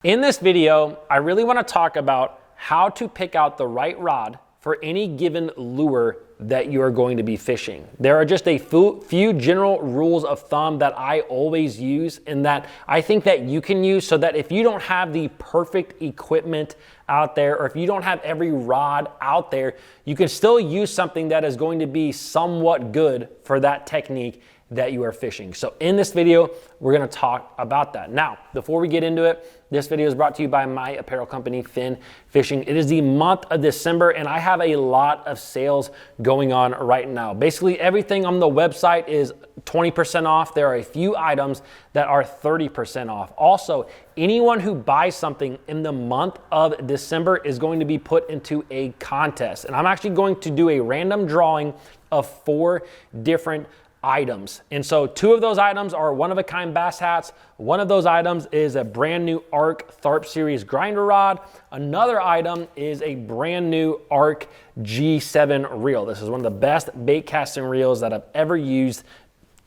In this video, I really want to talk about how to pick out the right rod for any given lure that you are going to be fishing. There are just a few general rules of thumb that I always use and that I think that you can use so that if you don't have the perfect equipment out there, or if you don't have every rod out there, you can still use something that is going to be somewhat good for that technique that you are fishing. So in this video, we're gonna talk about that. Now, before we get into it, this video is brought to you by my apparel company, Finn Fishing. It is the month of December and I have a lot of sales going on right now. Basically everything on the website is 20% off. There are a few items that are 30% off. Also, anyone who buys something in the month of December is going to be put into a contest. And I'm actually going to do a random drawing of 4 different items. And so 2 of those items are one-of-a-kind bass hats. One of those items is a brand new ARC Tharp Series grinder rod. Another item is a brand new ARC G7 reel. This is one of the best bait casting reels that I've ever used.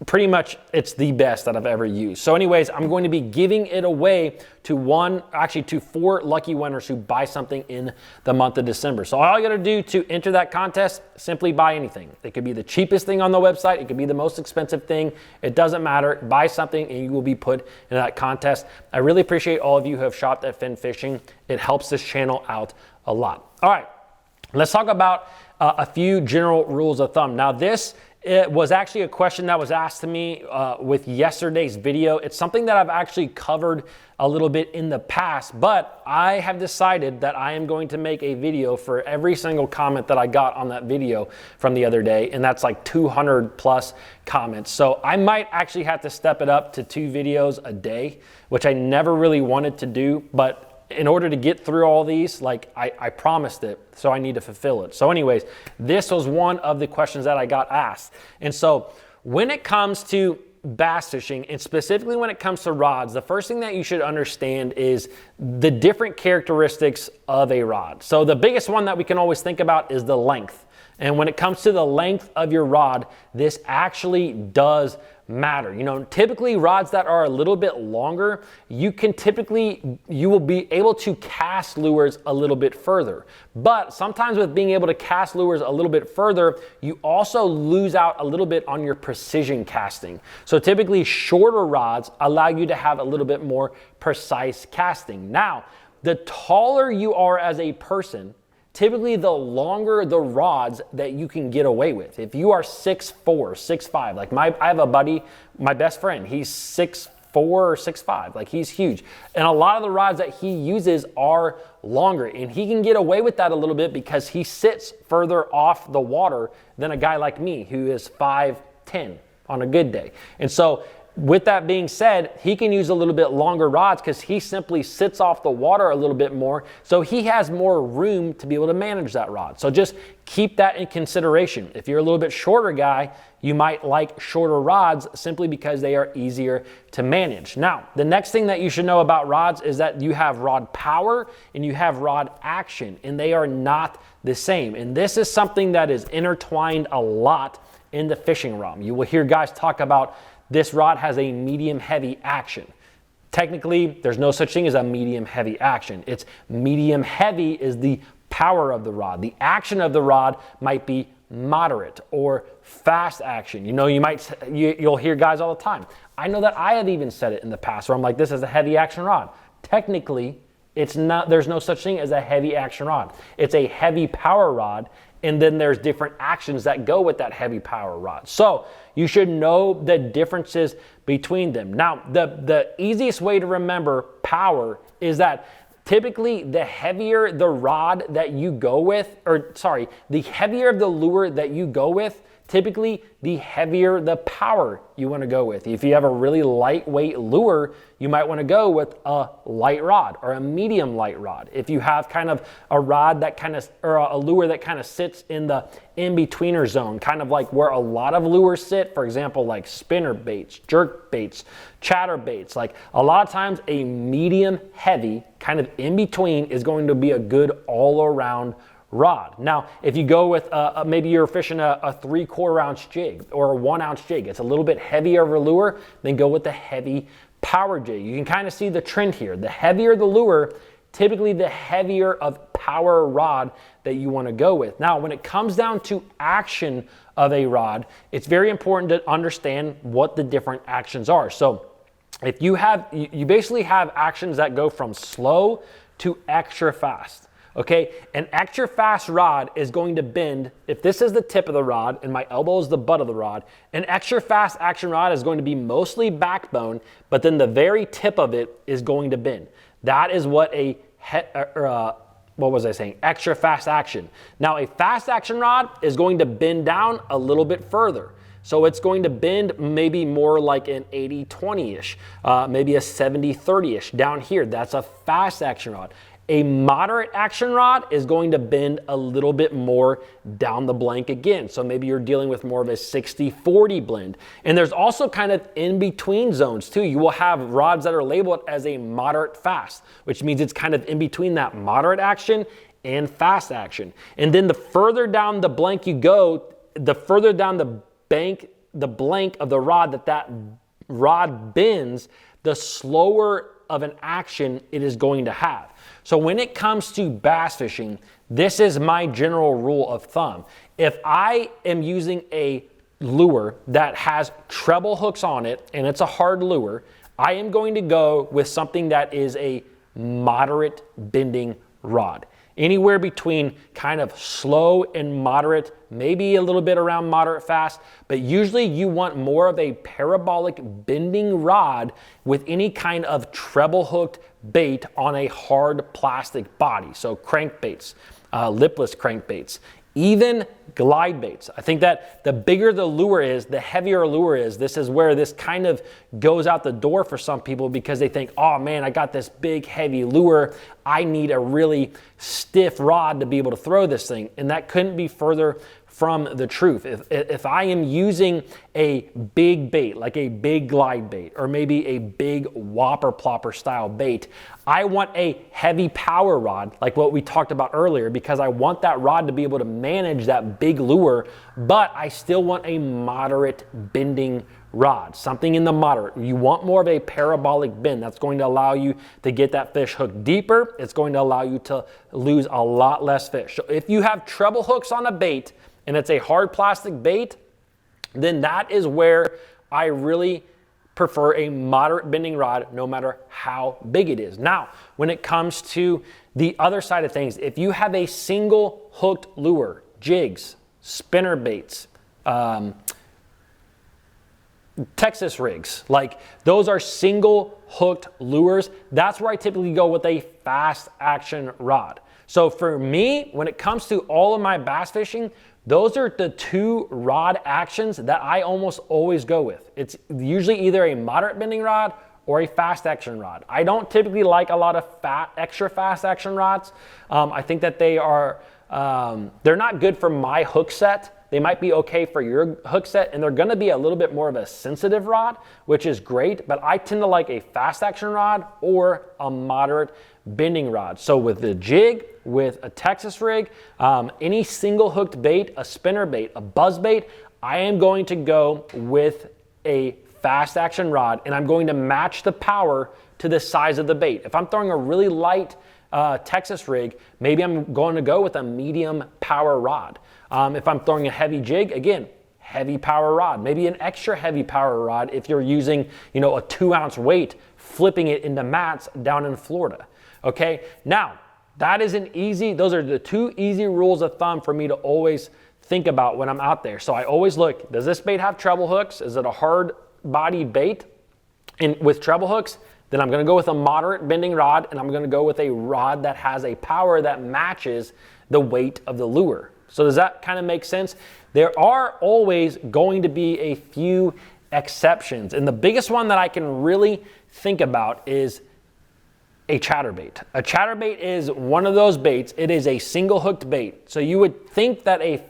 Pretty much it's the best that I've ever used. So anyways, I'm going to be giving it away to 4 lucky winners who buy something in the month of December. So all you gotta do to enter that contest, simply buy anything. It could be the cheapest thing on the website. It could be the most expensive thing. It doesn't matter. Buy something and you will be put in that contest. I really appreciate all of you who have shopped at Finn Fishing. It helps this channel out a lot. All right, let's talk about a few general rules of thumb. Now it was actually a question that was asked to me with yesterday's video. It's something that I've actually covered a little bit in the past, but I have decided that I am going to make a video for every single comment that I got on that video from the other day, and that's like 200 plus comments. So I might actually have to step it up to 2 videos a day, which I never really wanted to do, but in order to get through all these, like I promised it, so I need to fulfill it. So anyways, this was one of the questions that I got asked. And so when it comes to bass fishing, and specifically when it comes to rods, the first thing that you should understand is the different characteristics of a rod. So the biggest one that we can always think about is the length. And when it comes to the length of your rod, this actually does matter. You know, typically rods that are a little bit longer, you will be able to cast lures a little bit further. But sometimes with being able to cast lures a little bit further, you also lose out a little bit on your precision casting. So typically shorter rods allow you to have a little bit more precise casting. Now, the taller you are as a person, typically the longer the rods that you can get away with. If you are 6'4", 6'5", like I have a buddy, my best friend, he's 6'4" or 6'5", like he's huge. And a lot of the rods that he uses are longer, and he can get away with that a little bit because he sits further off the water than a guy like me who is 5'10" on a good day. And so with that being said, he can use a little bit longer rods because he simply sits off the water a little bit more. So he has more room to be able to manage that rod. So just keep that in consideration. If you're a little bit shorter guy, you might like shorter rods simply because they are easier to manage. Now, the next thing that you should know about rods is that you have rod power and you have rod action, and they are not the same. And this is something that is intertwined a lot in the fishing realm. You will hear guys talk about this rod has a medium heavy action. Technically, there's no such thing as a medium heavy action. It's medium heavy is the power of the rod. The action of the rod might be moderate or fast action. You know, you'll hear guys all the time. I know that I have even said it in the past where I'm like, this is a heavy action rod. Technically, it's not, there's no such thing as a heavy action rod. It's a heavy power rod, and then there's different actions that go with that heavy power rod. So you should know the differences between them. Now, the easiest way to remember power is that typically the heavier the rod that you go with, the heavier of the lure that you go with, typically the heavier the power you want to go with. If you have a really lightweight lure, you might want to go with a light rod or a medium light rod. If you have kind of a rod that a lure that kind of sits in the in-betweener zone, kind of like where a lot of lures sit, for example, like spinner baits, jerk baits, chatter baits, like a lot of times a medium heavy kind of in between is going to be a good all around rod. Now, if you go with maybe you're fishing a 3/4 ounce jig or a 1 ounce jig, it's a little bit heavier of a lure, then go with the heavy power jig. You can kind of see the trend here. The heavier the lure, typically the heavier of power rod that you want to go with. Now, when it comes down to action of a rod, it's very important to understand what the different actions are. So if you basically have actions that go from slow to extra fast. Okay, an extra fast rod is going to bend, if this is the tip of the rod and my elbow is the butt of the rod, an extra fast action rod is going to be mostly backbone, but then the very tip of it is going to bend. That is what what was I saying? Extra fast action. Now a fast action rod is going to bend down a little bit further. So it's going to bend maybe more like an 80-20-ish, maybe a 70-30-ish down here. That's a fast action rod. A moderate action rod is going to bend a little bit more down the blank again. So maybe you're dealing with more of a 60-40 blend. And there's also kind of in-between zones too. You will have rods that are labeled as a moderate fast, which means it's kind of in between that moderate action and fast action. And then the further down the blank you go, the further down the blank of the rod that rod bends, the slower of an action it is going to have. So when it comes to bass fishing, this is my general rule of thumb. If I am using a lure that has treble hooks on it and it's a hard lure, I am going to go with something that is a moderate bending rod. Anywhere between kind of slow and moderate, maybe a little bit around moderate fast, but usually you want more of a parabolic bending rod with any kind of treble hooked bait on a hard plastic body. So crankbaits, lipless crankbaits, even glide baits. I think that the bigger the lure is, the heavier a lure is. This is where this kind of goes out the door for some people because they think, oh man, I got this big heavy lure. I need a really stiff rod to be able to throw this thing. And that couldn't be further from the truth. If I am using a big bait, like a big glide bait, or maybe a big whopper plopper style bait, I want a heavy power rod, like what we talked about earlier, because I want that rod to be able to manage that big lure, but I still want a moderate bending rod, something in the moderate. You want more of a parabolic bend. That's going to allow you to get that fish hooked deeper. It's going to allow you to lose a lot less fish. So if you have treble hooks on a bait and it's a hard plastic bait, then that is where I really prefer a moderate bending rod no matter how big it is. Now, when it comes to the other side of things, if you have a single hooked lure, jigs, spinner baits, Texas rigs, like those are single hooked lures, that's where I typically go with a fast action rod. So for me, when it comes to all of my bass fishing, those are the two rod actions that I almost always go with. It's usually either a moderate bending rod or a fast action rod. I don't typically like a lot of extra fast action rods. I think that they are, they're not good for my hook set. They might be okay for your hook set, and they're gonna be a little bit more of a sensitive rod, which is great, but I tend to like a fast action rod or a moderate bending rod. So with the jig, with a Texas rig, any single hooked bait, a spinner bait, a buzz bait, I am going to go with a fast action rod, and I'm going to match the power to the size of the bait. If I'm throwing a really light Texas rig, maybe I'm going to go with a medium power rod. If I'm throwing a heavy jig, again, heavy power rod, maybe an extra heavy power rod if you're using, a 2-ounce weight, flipping it into mats down in Florida. Okay, now that is those are the two easy rules of thumb for me to always think about when I'm out there. So I always look, does this bait have treble hooks? Is it a hard body bait? And with treble hooks, then I'm gonna go with a moderate bending rod, and I'm gonna go with a rod that has a power that matches the weight of the lure. So does that kind of make sense? There are always going to be a few exceptions. And the biggest one that I can really think about is a chatterbait. A chatterbait is one of those baits. It is a single hooked bait. So you would think that a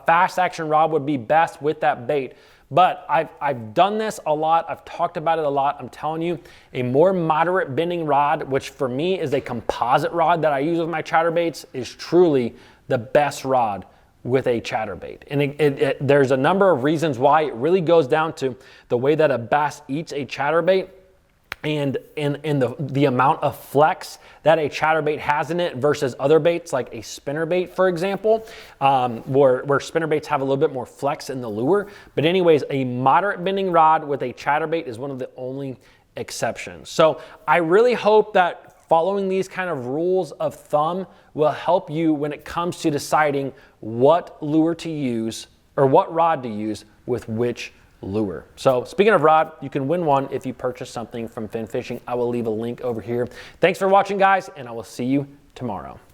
fast action rod would be best with that bait. But I've done this a lot. I've talked about it a lot. I'm telling you, a more moderate bending rod, which for me is a composite rod that I use with my chatterbaits, is truly the best rod with a chatterbait. And there's a number of reasons why. It really goes down to the way that a bass eats a chatterbait. and the amount of flex that a chatterbait has in it versus other baits like a spinnerbait, for example, where spinnerbaits have a little bit more flex in the lure. But anyways, a moderate bending rod with a chatterbait is one of the only exceptions. So I really hope that following these kind of rules of thumb will help you when it comes to deciding what lure to use or what rod to use with which lure. So speaking of rod, you can win one if you purchase something from Fin Fishing. I will leave a link over here. Thanks for watching, guys, and I will see you tomorrow.